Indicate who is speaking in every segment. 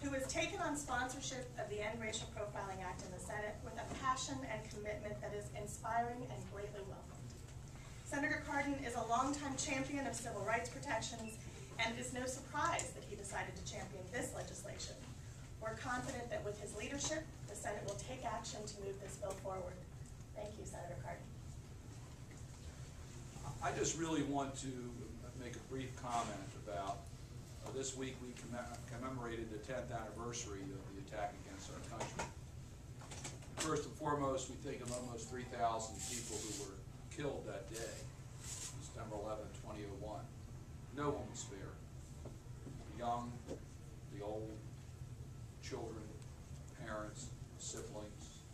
Speaker 1: who has taken on sponsorship of the End Racial Profiling Act in the Senate with a passion and commitment that is inspiring and greatly welcomed. Senator Cardin is a longtime champion of civil rights protections, and it is no surprise that he decided to champion this legislation. We're confident that with his leadership, the Senate will take action to move this bill forward. Thank you, Senator Cardin.
Speaker 2: I just really want to make a brief comment about this week we commemorated the 10th anniversary of the attack against our country. First and foremost, we think of almost 3,000 people who were killed that day, December 11, 2001. No one was spared. The young, the old, children, parents, siblings,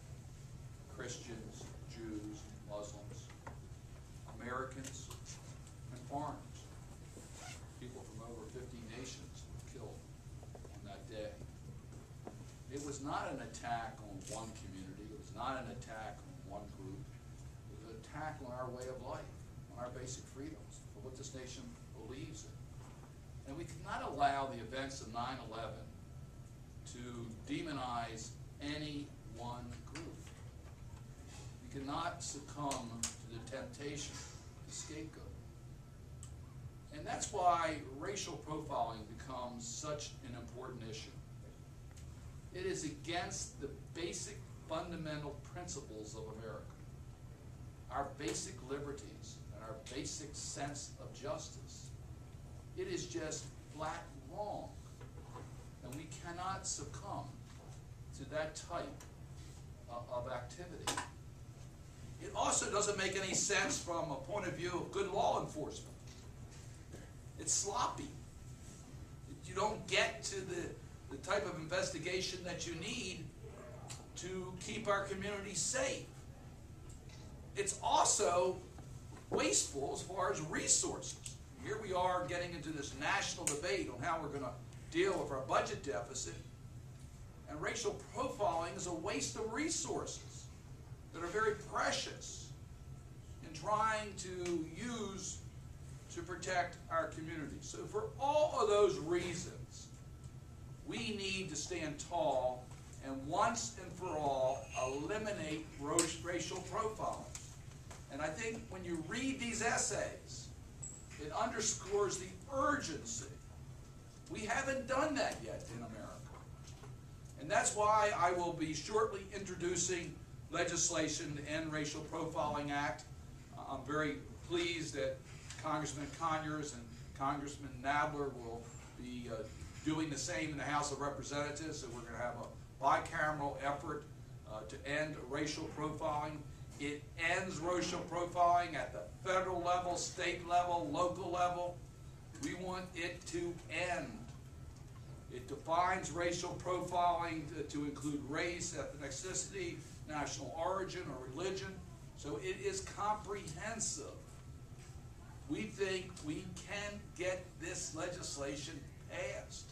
Speaker 2: Christians, Jews, Muslims, Americans, and foreigners. People from over 50 nations were killed on that day. It was not an attack on one community. It was not an attack on one group. It was an attack on our way of life, on our basic freedoms, for what this nation believes in. And we cannot allow the events of 9/11 to demonize any one group. We cannot succumb to the temptation to scapegoat. And that's why racial profiling becomes such an important issue. It is against the basic fundamental principles of America, our basic liberties and our basic sense of justice. It is just flat wrong. And we cannot succumb to that type of activity. It also doesn't make any sense from a point of view of good law enforcement. It's sloppy. You don't get to the type of investigation that you need to keep our communities safe. It's also wasteful as far as resources. Here we are getting into this national debate on how we're going to deal with our budget deficit, and racial profiling is a waste of resources that are very precious in trying to use to protect our community. So for all of those reasons, we need to stand tall and once and for all eliminate racial profiling. And I think when you read these essays, it underscores the urgency. We haven't done that yet in America. And that's why I will be shortly introducing legislation to end Racial Profiling Act. I'm very pleased that Congressman Conyers and Congressman Nadler will be doing the same in the House of Representatives. So we're going to have a bicameral effort to end racial profiling. It ends racial profiling at the federal level, state level, local level. We want it to end. It defines racial profiling to include race, ethnicity, national origin, or religion. So it is comprehensive. We think we can get this legislation passed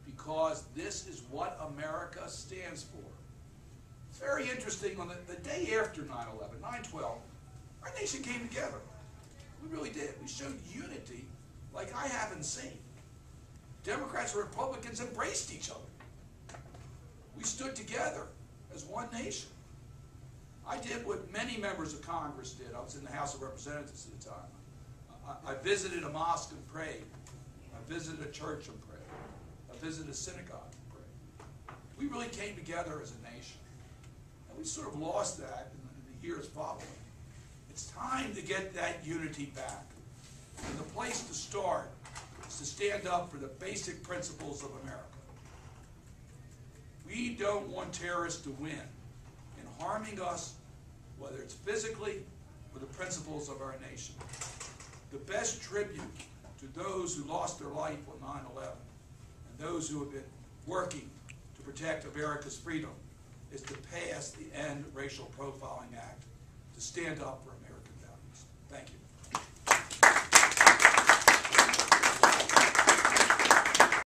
Speaker 2: because this is what America stands for. It's very interesting, on the day after 9/11, 9/12, our nation came together. We really did. We showed unity like I haven't seen. Democrats and Republicans embraced each other. We stood together as one nation. I did what many members of Congress did. I was in the House of Representatives at the time. I visited a mosque and prayed. I visited a church and prayed. I visited a synagogue and prayed. We really came together as a nation. And we sort of lost that in the years following. It's time to get that unity back. And the place to start is to stand up for the basic principles of America. We don't want terrorists to win in harming us, whether it's physically or the principles of our nation. The best tribute to those who lost their life on 9/11 and those who have been working to protect America's freedom is to pass the End Racial Profiling Act, to stand up for American values. Thank you.